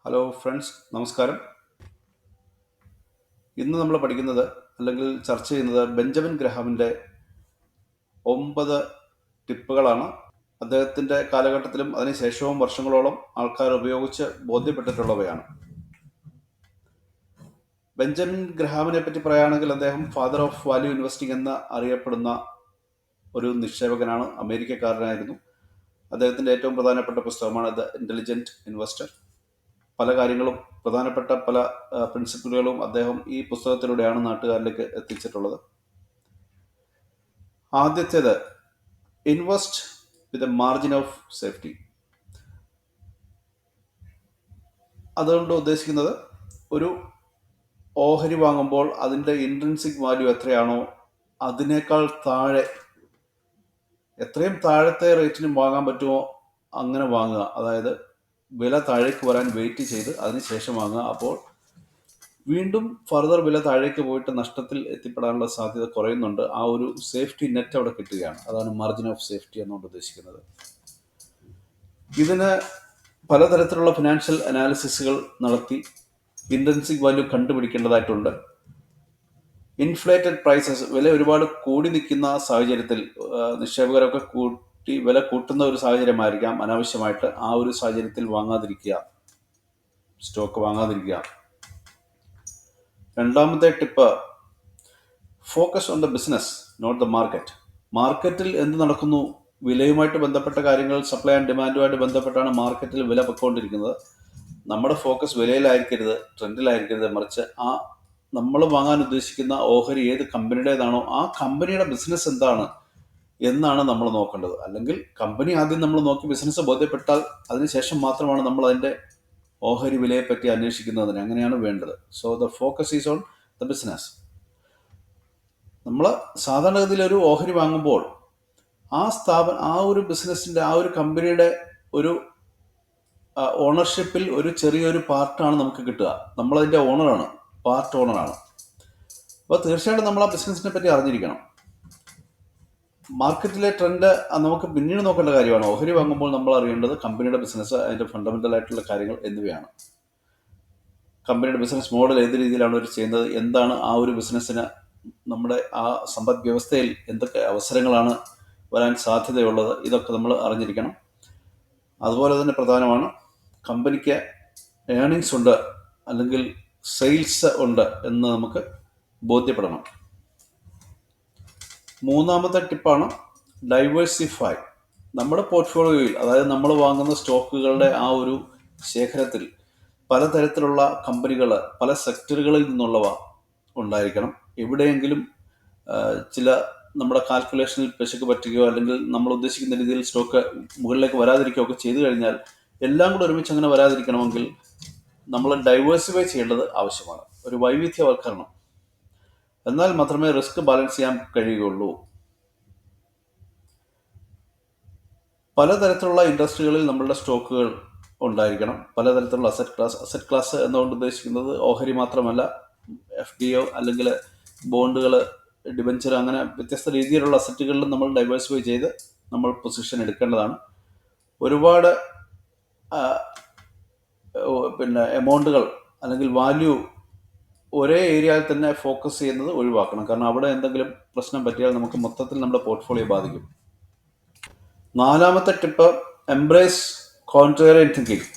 Hello friends, നമസ്കാരം. ഇന്ന് നമ്മൾ പഠിക്കുന്നത് അല്ലെങ്കിൽ ചർച്ച ചെയ്യുന്നത് ബെഞ്ചമിൻ ഗ്രഹാമിൻ്റെ 9 ടിപ്പുകളാണ്. അദ്ദേഹത്തിൻ്റെ കാലഘട്ടത്തിലും അതിനുശേഷവും വർഷങ്ങളോളം ആൾക്കാർ ഉപയോഗിച്ച് ബോധ്യപ്പെട്ടിട്ടുള്ളവയാണ്. ബെഞ്ചമിൻ ഗ്രഹാമിനെ പറ്റി പറയുകയാണെങ്കിൽ അദ്ദേഹം ഫാദർ ഓഫ് വാല്യൂ ഇൻവെസ്റ്റിംഗ് എന്ന് അറിയപ്പെടുന്ന ഒരു നിക്ഷേപകനാണ്. അമേരിക്കക്കാരനായിരുന്നു. അദ്ദേഹത്തിൻ്റെ ഏറ്റവും പ്രധാനപ്പെട്ട പുസ്തകമാണ് ദ ഇൻ്റലിജൻറ്റ് ഇൻവെസ്റ്റർ. പല കാര്യങ്ങളും പ്രധാനപ്പെട്ട പല പ്രിൻസിപ്പിളുകളും അദ്ദേഹം ഈ പുസ്തകത്തിലൂടെയാണ് നാട്ടുകാരിലേക്ക് എത്തിച്ചിട്ടുള്ളത്. ആദ്യത്തേത് invest with a margin of safety. അതുകൊണ്ട് ഉദ്ദേശിക്കുന്നത് ഒരു ഓഹരി വാങ്ങുമ്പോൾ അതിൻ്റെ ഇൻട്രിൻസിക് വാല്യൂ എത്രയാണോ അതിനേക്കാൾ താഴെ, എത്രയും താഴത്തെ റേറ്റിനും വാങ്ങാൻ പറ്റുമോ അങ്ങനെ വാങ്ങുക. അതായത് വില താഴേക്ക് വരാൻ വെയിറ്റ് ചെയ്ത് അതിനുശേഷം വാങ്ങുക. അപ്പോൾ വീണ്ടും ഫർദർ വില താഴേക്ക് പോയിട്ട് നഷ്ടത്തിൽ എത്തിപ്പെടാനുള്ള സാധ്യത കുറയുന്നുണ്ട്. ആ ഒരു സേഫ്റ്റി നെറ്റ് അവിടെ കിട്ടുകയാണ്. അതാണ് മാർജിൻ ഓഫ് സേഫ്റ്റി എന്നുകൊണ്ട് ഉദ്ദേശിക്കുന്നത്. ഇതിന് പലതരത്തിലുള്ള ഫിനാൻഷ്യൽ അനാലിസിസുകൾ നടത്തി ഇൻട്രിൻസിക് വാല്യൂ കണ്ടുപിടിക്കേണ്ടതായിട്ടുണ്ട്. ഇൻഫ്ലേറ്റഡ് പ്രൈസസ്, വില ഒരുപാട് കൂടി നിൽക്കുന്ന സാഹചര്യത്തിൽ നിക്ഷേപകരൊക്കെ വില കൂട്ടുന്ന ഒരു സാഹചര്യമായിരിക്കാം അനാവശ്യമായിട്ട്. ആ ഒരു സാഹചര്യത്തിൽ സ്റ്റോക്ക് വാങ്ങാതിരിക്കുക. രണ്ടാമത്തെ tip, focus on the business not the market. മാർക്കറ്റിൽ എന്ത് നടക്കുന്നു, വിലയുമായിട്ട് ബന്ധപ്പെട്ട കാര്യങ്ങൾ, സപ്ലൈ ആൻഡ് ഡിമാൻഡുമായിട്ട് ബന്ധപ്പെട്ടാണ് മാർക്കറ്റിൽ വില പൊയ്ക്കൊണ്ടിരിക്കുന്നത്. നമ്മുടെ ഫോക്കസ് വിലയിലായിരിക്കരുത്, ട്രെൻഡിലായിരിക്കരുത്. മറിച്ച് നമ്മൾ വാങ്ങാൻ ഉദ്ദേശിക്കുന്ന ഓഹരി ഏത് കമ്പനിയുടേതാണോ ആ കമ്പനിയുടെ ബിസിനസ് എന്താണ് എന്നാണ് നമ്മൾ നോക്കേണ്ടത്. അല്ലെങ്കിൽ കമ്പനി ആദ്യം നമ്മൾ നോക്കി ബിസിനസ് ബോധ്യപ്പെട്ടാൽ അതിനുശേഷം മാത്രമാണ് നമ്മൾ അതിൻ്റെ ഓഹരി വിലയെ പറ്റി അന്വേഷിക്കുന്നതിന്. അങ്ങനെയാണ് വേണ്ടത്. So the focus is on the business. നമ്മൾ സാധാരണഗതിയിൽ ഒരു ഓഹരി വാങ്ങുമ്പോൾ ആ ഒരു ബിസിനസ്സിൻ്റെ, ആ ഒരു കമ്പനിയുടെ ഒരു ഓണർഷിപ്പിൽ ഒരു ചെറിയൊരു പാർട്ടാണ് നമുക്ക് കിട്ടുക. നമ്മളതിൻ്റെ ഓണറാണ്, പാർട്ട് ഓണറാണ്. അപ്പോൾ തീർച്ചയായിട്ടും നമ്മൾ ആ ബിസിനസ്സിനെ പറ്റി അറിഞ്ഞിരിക്കണം. മാർക്കറ്റിലെ ട്രെൻഡ് നമുക്ക് പിന്നീട് നോക്കേണ്ട കാര്യമാണ്. ഓഹരി വാങ്ങുമ്പോൾ നമ്മൾ അറിയേണ്ടത് കമ്പനിയുടെ ബിസിനസ്, അതിൻ്റെ ഫണ്ടമെൻ്റൽ ആയിട്ടുള്ള കാര്യങ്ങൾ എന്നിവയാണ്. കമ്പനിയുടെ ബിസിനസ് മോഡൽ ഏത് രീതിയിലാണ് അവർ ചെയ്യുന്നത്, എന്താണ് ആ ഒരു ബിസിനസ്സിന് നമ്മുടെ ആ സമ്പദ് വ്യവസ്ഥയിൽ എന്തൊക്കെ അവസരങ്ങളാണ് വരാൻ സാധ്യതയുള്ളത്, ഇതൊക്കെ നമ്മൾ അറിഞ്ഞിരിക്കണം. അതുപോലെ തന്നെ പ്രധാനമാണ് കമ്പനിക്ക് ഏർണിങ്സ് ഉണ്ട് അല്ലെങ്കിൽ സെയിൽസ് ഉണ്ട് എന്ന് നമുക്ക് ബോധ്യപ്പെടണം. മൂന്നാമത്തെ ടിപ്പാണ് ഡൈവേഴ്സിഫൈ. നമ്മുടെ പോർട്ട്ഫോളിയോയിൽ, അതായത് നമ്മൾ വാങ്ങുന്ന സ്റ്റോക്കുകളുടെ ആ ഒരു ശേഖരത്തിൽ പലതരത്തിലുള്ള കമ്പനികൾ, പല സെക്ടറുകളിൽ നിന്നുള്ളവ ഉണ്ടായിരിക്കണം. എവിടെയെങ്കിലും ചില നമ്മുടെ കാൽക്കുലേഷനിൽ പിശക് പറ്റുകയോ അല്ലെങ്കിൽ നമ്മൾ ഉദ്ദേശിക്കുന്ന രീതിയിൽ സ്റ്റോക്ക് മുകളിലേക്ക് വരാതിരിക്കുകയോ ഒക്കെ ചെയ്തു കഴിഞ്ഞാൽ, എല്ലാം കൂടെ ഒരുമിച്ച് അങ്ങനെ വരാതിരിക്കണമെങ്കിൽ നമ്മൾ ഡൈവേഴ്സിഫൈ ചെയ്യേണ്ടത് ആവശ്യമാണ്. ഒരു വൈവിധ്യവൽക്കരണം. എന്നാൽ മാത്രമേ റിസ്ക് ബാലൻസ് ചെയ്യാൻ കഴിയുകയുള്ളൂ. പലതരത്തിലുള്ള ഇൻഡസ്ട്രികളിൽ നമ്മളുടെ സ്റ്റോക്കുകൾ ഉണ്ടായിരിക്കണം. പലതരത്തിലുള്ള അസറ്റ് ക്ലാസ് എന്നുകൊണ്ട് ഉദ്ദേശിക്കുന്നത് ഓഹരി മാത്രമല്ല, FDO അല്ലെങ്കിൽ ബോണ്ടുകൾ, ഡിബഞ്ചർ, അങ്ങനെ വ്യത്യസ്ത രീതിയിലുള്ള അസറ്റുകളിലും നമ്മൾ ഡൈവേഴ്സിഫൈ ചെയ്ത് നമ്മൾ പൊസിഷൻ എടുക്കേണ്ടതാണ്. ഒരുപാട് എമൗണ്ടുകൾ അല്ലെങ്കിൽ വാല്യൂ ഒരേ ഏരിയയിൽ തന്നെ ഫോക്കസ് ചെയ്യുന്നത് ഒഴിവാക്കണം. കാരണം അവിടെ എന്തെങ്കിലും പ്രശ്നം പറ്റിയാൽ നമുക്ക് മൊത്തത്തിൽ നമ്മുടെ പോർട്ട്ഫോളിയോ ബാധിക്കും. നാലാമത്തെ ടിപ്പ്, എംബ്രേസ് കോൺട്രേറിയൻ തിങ്കിങ്.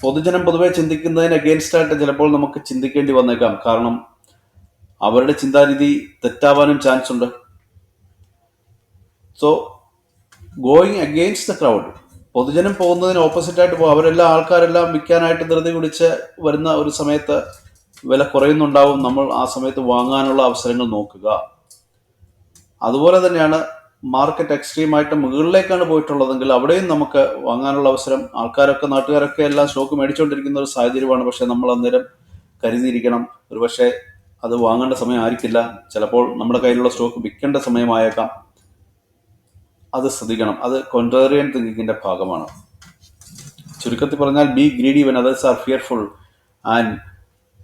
പൊതുജനം പൊതുവെ ചിന്തിക്കുന്നതിന് അഗെയിൻസ്റ്റ് ആയിട്ട് ചിലപ്പോൾ നമുക്ക് ചിന്തിക്കേണ്ടി വന്നേക്കാം. കാരണം അവരുടെ ചിന്താരീതി തെറ്റാവാനും ചാൻസ് ഉണ്ട്. So going against the crowd, പൊതുജനം പോകുന്നതിന് ഓപ്പോസിറ്റായിട്ട് പോകും. ആൾക്കാരെല്ലാം വിൽക്കാനായിട്ട് ധൃതി പിടിച്ച് വരുന്ന ഒരു സമയത്ത് വില കുറയുന്നുണ്ടാവും. നമ്മൾ ആ സമയത്ത് വാങ്ങാനുള്ള അവസരങ്ങൾ നോക്കുക. അതുപോലെ തന്നെയാണ് മാർക്കറ്റ് എക്സ്ട്രീമായിട്ട് മുകളിലേക്കാണ് പോയിട്ടുള്ളതെങ്കിൽ അവിടെയും നമുക്ക് വാങ്ങാനുള്ള അവസരം. നാട്ടുകാരൊക്കെ എല്ലാം സ്റ്റോക്ക് മേടിച്ചുകൊണ്ടിരിക്കുന്ന ഒരു സാഹചര്യമാണ്. പക്ഷെ നമ്മൾ അന്നേരം കരുതിയിരിക്കണം. ഒരുപക്ഷെ അത് വാങ്ങേണ്ട സമയം ആയിരിക്കില്ല. ചിലപ്പോൾ നമ്മുടെ കയ്യിലുള്ള സ്റ്റോക്ക് വിൽക്കേണ്ട സമയമായേക്കാം. അത് ശ്രദ്ധിക്കണം. അത് കോൺട്രേറിയൻ തിങ്കിങ്ങിന്റെ ഭാഗമാണ്. ചുരുക്കത്തിൽ പറഞ്ഞാൽ, B greedy when others are fearful and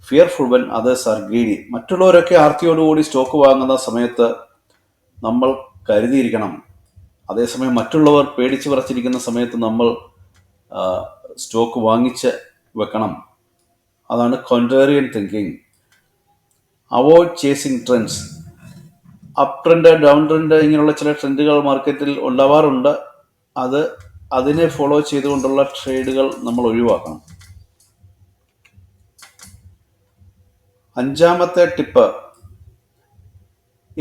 fearful when others are greedy. മറ്റുള്ളവരൊക്കെ ആർത്തിയോടുകൂടി സ്റ്റോക്ക് വാങ്ങുന്ന സമയത്ത് നമ്മൾ കരുതിയിരിക്കണം. അതേസമയം മറ്റുള്ളവർ പേടിച്ചു വിറച്ചിരിക്കുന്ന സമയത്ത് നമ്മൾ സ്റ്റോക്ക് വാങ്ങിച്ച് വെക്കണം. അതാണ് contrarian thinking. Avoid chasing trends. Up trend, down trend, ഇങ്ങനെയുള്ള ചില ട്രെൻഡുകൾ മാർക്കറ്റിൽ ഉണ്ടാവാറുണ്ട്. അതിനെ ഫോളോ ചെയ്തുകൊണ്ടുള്ള ട്രേഡുകൾ നമ്മൾ ഒഴിവാക്കണം. 5-ാമത്തെ ടിപ്പ്,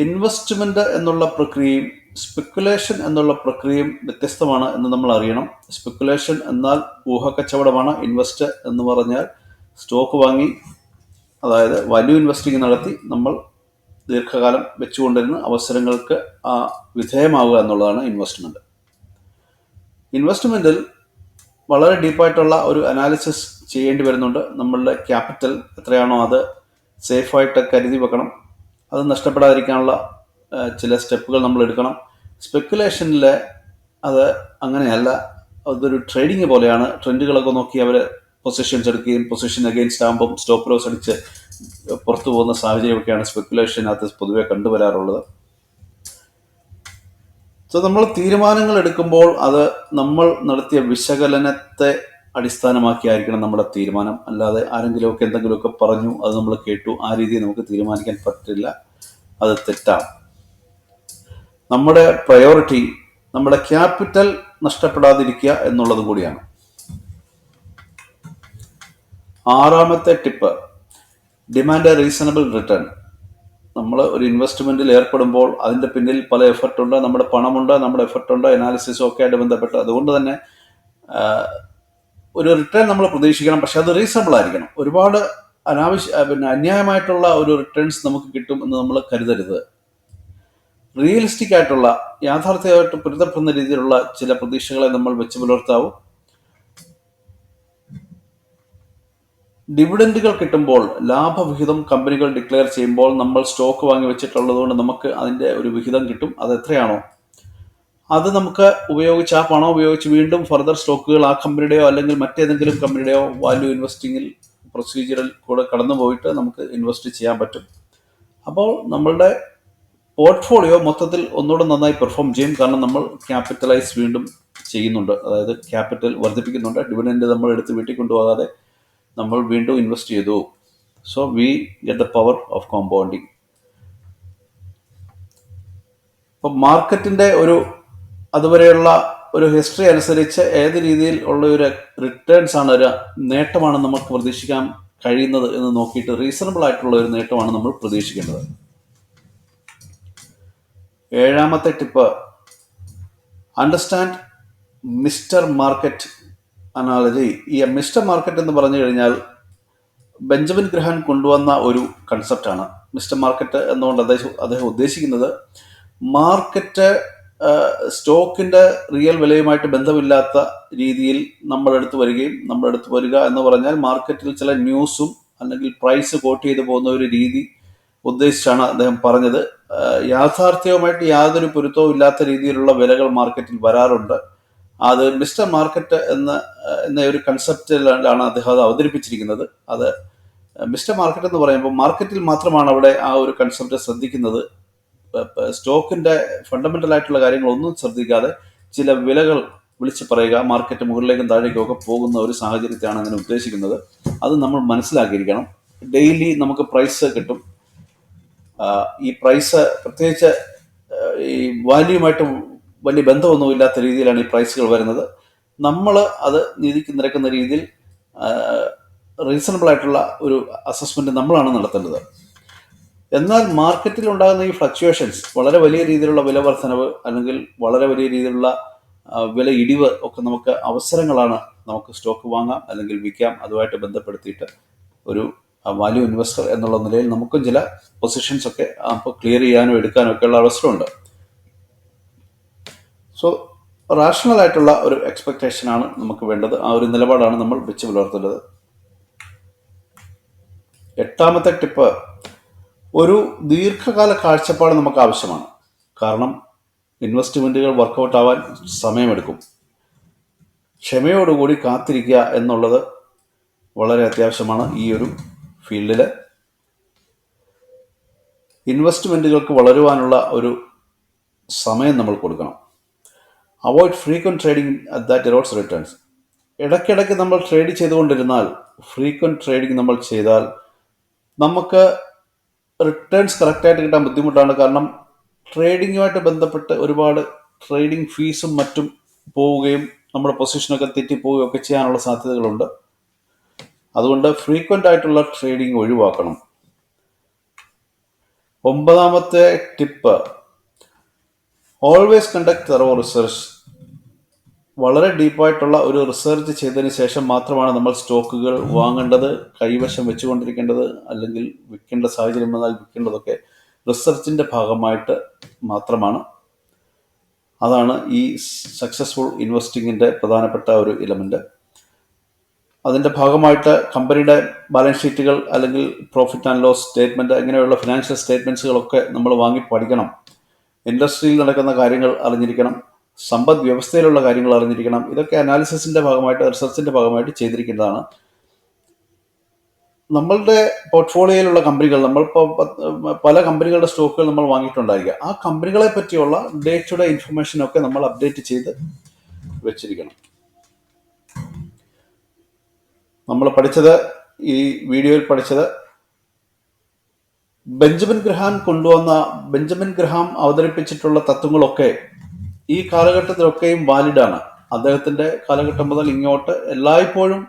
ഇൻവെസ്റ്റ്മെന്റ് എന്നുള്ള പ്രക്രിയയും സ്പെക്കുലേഷൻ എന്നുള്ള പ്രക്രിയയും വ്യത്യസ്തമാണ് എന്ന് നമ്മൾ അറിയണം. സ്പെക്കുലേഷൻ എന്നാൽ ഊഹക്കച്ചവടമാണ്. ഇൻവെസ്റ്റ് എന്ന് പറഞ്ഞാൽ സ്റ്റോക്ക് വാങ്ങി, അതായത് വാല്യൂ ഇൻവെസ്റ്റിംഗ് നടത്തി നമ്മൾ ദീർഘകാലം വെച്ചുകൊണ്ടിരുന്ന അവസരങ്ങൾക്ക് വിധേയമാവുക എന്നുള്ളതാണ് ഇൻവെസ്റ്റ്മെന്റ്. ഇൻവെസ്റ്റ്മെന്റിൽ വളരെ ഡീപ്പായിട്ടുള്ള ഒരു അനാലിസിസ് ചെയ്യേണ്ടി വരുന്നുണ്ട്. നമ്മളുടെ ക്യാപിറ്റൽ എത്രയാണോ അത് സേഫായിട്ട് കരുതി വെക്കണം. അത് നഷ്ടപ്പെടാതിരിക്കാനുള്ള ചില സ്റ്റെപ്പുകൾ നമ്മൾ എടുക്കണം. സ്പെക്കുലേഷനിൽ അത് അങ്ങനെയല്ല, അതൊരു ട്രേഡിങ് പോലെയാണ്. ട്രെൻഡുകളൊക്കെ നോക്കി അവർ പൊസിഷൻസ് എടുക്കുകയും പൊസിഷൻ അഗെയിൻസ്റ്റ് ആകുമ്പം സ്റ്റോപ്പ് ലോസ് അടിച്ച് പുറത്തു പോകുന്ന സാഹചര്യമൊക്കെയാണ് സ്പെക്കുലേഷനകത്ത് പൊതുവെ കണ്ടുവരാറുള്ളത്. സോ നമ്മൾ തീരുമാനങ്ങൾ എടുക്കുമ്പോൾ അത് നമ്മൾ നടത്തിയ വിശകലനത്തെ അടിസ്ഥാനമാക്കിയായിരിക്കണം നമ്മുടെ തീരുമാനം. അല്ലാതെ ആരെങ്കിലുമൊക്കെ എന്തെങ്കിലുമൊക്കെ പറഞ്ഞു, അത് നമ്മൾ കേട്ടു, ആ രീതിയിൽ നമുക്ക് തീരുമാനിക്കാൻ പറ്റില്ല. അത് തെറ്റാണ്. നമ്മുടെ പ്രയോറിറ്റി നമ്മുടെ ക്യാപിറ്റൽ നഷ്ടപ്പെടാതിരിക്കുക എന്നുള്ളത് കൂടിയാണ്. 6-ാമത്തെ tip, demand a reasonable return. നമ്മൾ ഒരു ഇൻവെസ്റ്റ്മെന്റിൽ ഏർപ്പെടുമ്പോൾ അതിൻ്റെ പിന്നിൽ പല എഫർട്ടുണ്ട്. നമ്മുടെ പണമുണ്ട്, നമ്മുടെ എഫർട്ടുണ്ട്, അനാലിസിസും ഒക്കെ ആയിട്ട് ബന്ധപ്പെട്ട്. അതുകൊണ്ട് തന്നെ ഒരു റിട്ടേൺ നമ്മൾ പ്രതീക്ഷിക്കണം. പക്ഷെ അത് റീസണബിൾ ആയിരിക്കണം. ഒരുപാട് അന്യായമായിട്ടുള്ള ഒരു റിട്ടേൺസ് നമുക്ക് കിട്ടും എന്ന് നമ്മൾ കരുതരുത്. റിയലിസ്റ്റിക് ആയിട്ടുള്ള, യാഥാർത്ഥ്യമായിട്ട് പൊരുത്തപ്പെടുന്ന രീതിയിലുള്ള ചില പ്രതീക്ഷകളെ നമ്മൾ വെച്ച് പുലർത്താവും. ഡിവിഡൻഡുകൾ കിട്ടുമ്പോൾ ലാഭവിഹിതം കമ്പനികൾ ഡിക്ലെയർ ചെയ്യുമ്പോൾ നമ്മൾ സ്റ്റോക്ക് വാങ്ങി വെച്ചിട്ടുള്ളത് കൊണ്ട് നമുക്ക് അതിൻ്റെ ഒരു വിഹിതം കിട്ടും. അത് എത്രയാണോ അത് നമുക്ക് ഉപയോഗിച്ച്, ആ പണം ഉപയോഗിച്ച് വീണ്ടും ഫർദർ സ്റ്റോക്കുകൾ ആ കമ്പനിയുടെയോ അല്ലെങ്കിൽ മറ്റേതെങ്കിലും കമ്പനിയുടെയോ വാല്യൂ ഇൻവെസ്റ്റിങ്ങിൽ പ്രൊസീജിയറിൽ കൂടെ കടന്നു പോയിട്ട് നമുക്ക് ഇൻവെസ്റ്റ് ചെയ്യാൻ പറ്റും. അപ്പോൾ നമ്മളുടെ പോർട്ട്ഫോളിയോ മൊത്തത്തിൽ ഒന്നുകൂടെ നന്നായി പെർഫോം ചെയ്യും. കാരണം നമ്മൾ ക്യാപിറ്റലൈസ് വീണ്ടും ചെയ്യുന്നുണ്ട്, അതായത് ക്യാപിറ്റൽ വർദ്ധിപ്പിക്കുന്നുണ്ട്. ഡിവിഡൻഡ് നമ്മൾ എടുത്ത് വീട്ടിൽ കൊണ്ടുപോകാതെ നമ്മൾ വീണ്ടും ഇൻവെസ്റ്റ് ചെയ്തു. So we get the power of compounding. അപ്പം മാർക്കറ്റിൻ്റെ അതുവരെയുള്ള ഒരു ഹിസ്റ്ററി അനുസരിച്ച് ഏത് രീതിയിൽ ഉള്ള ഒരു റിട്ടേൺസ് ആണ്, ഒരു നേട്ടമാണ് നമുക്ക് പ്രതീക്ഷിക്കാൻ കഴിയുന്നത് എന്ന് നോക്കിയിട്ട് റീസണബിൾ ആയിട്ടുള്ള ഒരു നേട്ടമാണ് നമ്മൾ പ്രതീക്ഷിക്കേണ്ടത്. 7-ാമത്തെ tip, understand mister market analogy. ഈ മിസ്റ്റർ മാർക്കറ്റ് എന്ന് പറഞ്ഞു കഴിഞ്ഞാൽ ബെഞ്ചമിൻ ഗ്രഹാം കൊണ്ടുവന്ന ഒരു കൺസെപ്റ്റാണ്. മിസ്റ്റർ മാർക്കറ്റ് എന്നുകൊണ്ട് അദ്ദേഹം ഉദ്ദേശിക്കുന്നത് മാർക്കറ്റ് സ്റ്റോക്കിൻ്റെ റിയൽ വിലയുമായിട്ട് ബന്ധമില്ലാത്ത രീതിയിൽ നമ്മളെടുത്ത് വരിക എന്ന് പറഞ്ഞാൽ മാർക്കറ്റിൽ ചില ന്യൂസും അല്ലെങ്കിൽ പ്രൈസ് കോട്ട് ചെയ്ത് പോകുന്ന ഒരു രീതി ഉദ്ദേശിച്ചാണ് അദ്ദേഹം പറഞ്ഞത്. യാഥാർത്ഥ്യവുമായിട്ട് യാതൊരു പൊരുത്തവും ഇല്ലാത്ത രീതിയിലുള്ള വിലകൾ മാർക്കറ്റിൽ വരാറുണ്ട്. അത് മിസ്റ്റർ മാർക്കറ്റ് എന്ന ഒരു കൺസെപ്റ്റിലാണ് അദ്ദേഹം അത് അവതരിപ്പിച്ചിരിക്കുന്നത്. അത് മിസ്റ്റർ മാർക്കറ്റ് എന്ന് പറയുമ്പോൾ മാർക്കറ്റിൽ മാത്രമാണ് അവിടെ ആ ഒരു കൺസെപ്റ്റ് ശ്രദ്ധിക്കുന്നത്. സ്റ്റോക്കിന്റെ ഫണ്ടമെന്റൽ ആയിട്ടുള്ള കാര്യങ്ങളൊന്നും ശ്രദ്ധിക്കാതെ ചില വിലകൾ വിളിച്ച് പറയുക, മാർക്കറ്റ് മുകളിലേക്കും താഴേക്കും ഒക്കെ പോകുന്ന ഒരു സാഹചര്യത്തെയാണ് അങ്ങനെ ഉദ്ദേശിക്കുന്നത്. അത് നമ്മൾ മനസ്സിലാക്കിയിരിക്കണം. ഡെയിലി നമുക്ക് പ്രൈസ് കിട്ടും. ഈ പ്രൈസ് പ്രത്യേകിച്ച് ഈ വാല്യൂമായിട്ട് വലിയ ബന്ധമൊന്നുമില്ലാത്ത രീതിയിലാണ് ഈ പ്രൈസുകൾ വരുന്നത്. നമ്മൾ അത് നീതിക്ക് നിരക്കുന്ന രീതിയിൽ റീസണബിൾ ആയിട്ടുള്ള ഒരു അസസ്മെന്റ് നമ്മളാണ് നടത്തേണ്ടത്. എന്നാൽ മാർക്കറ്റിൽ ഉണ്ടാകുന്ന ഈ ഫ്ലക്ച്വേഷൻസ്, വളരെ വലിയ രീതിയിലുള്ള വില വർധനവ് അല്ലെങ്കിൽ വളരെ വലിയ രീതിയിലുള്ള വില ഇടിവ് ഒക്കെ നമുക്ക് അവസരങ്ങളാണ്. നമുക്ക് സ്റ്റോക്ക് വാങ്ങാം അല്ലെങ്കിൽ വിൽക്കാം. അതുമായിട്ട് ബന്ധപ്പെടുത്തിയിട്ട് ഒരു വാല്യൂ ഇൻവെസ്റ്റർ എന്നുള്ള നിലയിൽ നമുക്കും ചില പൊസിഷൻസ് ഒക്കെ അപ്പോൾ ക്ലിയർ ചെയ്യാനും എടുക്കാനും ഒക്കെയുള്ള അവസരമുണ്ട്. സോ റാഷണൽ ആയിട്ടുള്ള ഒരു എക്സ്പെക്ടേഷനാണ് നമുക്ക് വേണ്ടത്. ആ ഒരു നിലപാടാണ് നമ്മൾ വെച്ച് പുലർത്തേണ്ടത്. 8-ാമത്തെ ടിപ്പ്, ഒരു ദീർഘകാല കാഴ്ചപ്പാട് നമുക്ക് ആവശ്യമാണ്. കാരണം ഇൻവെസ്റ്റ്മെൻറ്റുകൾ വർക്കൗട്ട് ആവാൻ സമയമെടുക്കും. ക്ഷമയോടുകൂടി കാത്തിരിക്കുക എന്നുള്ളത് വളരെ അത്യാവശ്യമാണ്. ഈ ഒരു ഫീൽഡിൽ ഇൻവെസ്റ്റ്മെൻറ്റുകൾക്ക് വളരുവാനുള്ള ഒരു സമയം നമ്മൾ കൊടുക്കണം. Avoid frequent trading that erodes returns. ഇടയ്ക്കിടയ്ക്ക് നമ്മൾ ട്രേഡ് ചെയ്തുകൊണ്ടിരുന്നാൽ, ഫ്രീക്വൻറ്റ് ട്രേഡിംഗ് നമ്മൾ ചെയ്താൽ നമുക്ക് റിട്ടേൺസ് കറക്റ്റായിട്ട് കിട്ടാൻ ബുദ്ധിമുട്ടാണ്. കാരണം ട്രേഡിങ്ങുമായിട്ട് ബന്ധപ്പെട്ട് ഒരുപാട് ട്രേഡിംഗ് ഫീസും മറ്റും പോവുകയും നമ്മുടെ പൊസിഷനൊക്കെ തെറ്റിപ്പോവുകയും ഒക്കെ ചെയ്യാനുള്ള സാധ്യതകളുണ്ട്. അതുകൊണ്ട് ഫ്രീക്വൻ്റ് ആയിട്ടുള്ള ട്രേഡിംഗ് ഒഴിവാക്കണം. 9ാമത്തെ tip, always conduct thorough research. വളരെ ഡീപ്പായിട്ടുള്ള ഒരു റിസർച്ച് ചെയ്തതിന് ശേഷം മാത്രമാണ് നമ്മൾ സ്റ്റോക്കുകൾ വാങ്ങേണ്ടത്, കൈവശം വെച്ചുകൊണ്ടിരിക്കേണ്ടത്, അല്ലെങ്കിൽ വിൽക്കേണ്ട സാഹചര്യം വന്നാൽ വിൽക്കേണ്ടതൊക്കെ റിസർച്ചിൻ്റെ ഭാഗമായിട്ട് മാത്രമാണ്. അതാണ് ഈ സക്സസ്ഫുൾ ഇൻവെസ്റ്റിങ്ങിൻ്റെ പ്രധാനപ്പെട്ട ഒരു എലമെൻറ്റ്. അതിൻ്റെ ഭാഗമായിട്ട് കമ്പനിയുടെ ബാലൻസ് ഷീറ്റുകൾ അല്ലെങ്കിൽ പ്രോഫിറ്റ് ആൻഡ് ലോസ് സ്റ്റേറ്റ്മെൻറ്റ്, ഇങ്ങനെയുള്ള ഫിനാൻഷ്യൽ സ്റ്റേറ്റ്മെൻറ്റ്സുകളൊക്കെ നമ്മൾ വാങ്ങി പഠിക്കണം. ഇൻഡസ്ട്രിയിൽ നടക്കുന്ന കാര്യങ്ങൾ അറിഞ്ഞിരിക്കണം, സമ്പദ് വ്യവസ്ഥയിലുള്ള കാര്യങ്ങൾ അറിഞ്ഞിരിക്കണം. ഇതൊക്കെ അനാലിസിസിൻ്റെ ഭാഗമായിട്ട്, റിസർച്ചിൻ്റെ ഭാഗമായിട്ട് ചെയ്തിരിക്കേണ്ടതാണ്. നമ്മളുടെ പോർട്ട്ഫോളിയോയിലുള്ള കമ്പനികൾ, നമ്മളിപ്പോൾ പല കമ്പനികളുടെ സ്റ്റോക്കുകൾ നമ്മൾ വാങ്ങിയിട്ടുണ്ടായിരിക്കുക. ആ കമ്പനികളെ പറ്റിയുള്ള ഡേ ടു ഡേ ഇൻഫർമേഷനൊക്കെ നമ്മൾ അപ്ഡേറ്റ് ചെയ്ത് വെച്ചിരിക്കണം. നമ്മൾ പഠിച്ചത്, ഈ വീഡിയോയിൽ പഠിച്ചത്, ബെഞ്ചമിൻ ഗ്രഹാം അവതരിപ്പിച്ചിട്ടുള്ള തത്വങ്ങളൊക്കെ ഈ കാലഘട്ടത്തിലൊക്കെയും വാലിഡാണ്. അദ്ദേഹത്തിൻ്റെ കാലഘട്ടം മുതൽ ഇങ്ങോട്ട് എല്ലായ്പ്പോഴും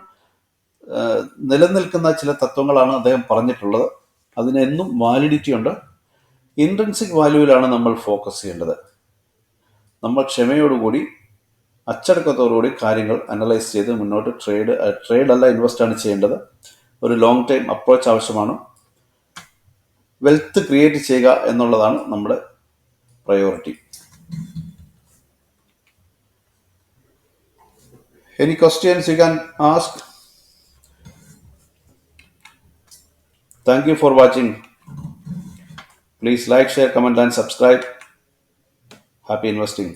നിലനിൽക്കുന്ന ചില തത്വങ്ങളാണ് അദ്ദേഹം പറഞ്ഞിട്ടുള്ളത്. അതിനെന്നും വാലിഡിറ്റി ഉണ്ട്. ഇൻട്രിൻസിക് വാല്യൂവിലാണ് നമ്മൾ ഫോക്കസ് ചെയ്യേണ്ടത്. നമ്മൾ ക്ഷമയോടുകൂടി, അച്ചടക്കത്തോടുകൂടി കാര്യങ്ങൾ അനലൈസ് ചെയ്ത് മുന്നോട്ട് ട്രേഡ് അല്ല ഇൻവെസ്റ്റ് ആണ് ചെയ്യേണ്ടത്. ഒരു ലോങ് ടൈം അപ്രോച്ച് ആവശ്യമാണ്. വെൽത്ത് ക്രിയേറ്റ് ചെയ്യുക എന്നുള്ളതാണ് നമ്മുടെ priority. Any questions you can ask? Thank you for watching. Please like, share, comment and subscribe. Happy investing.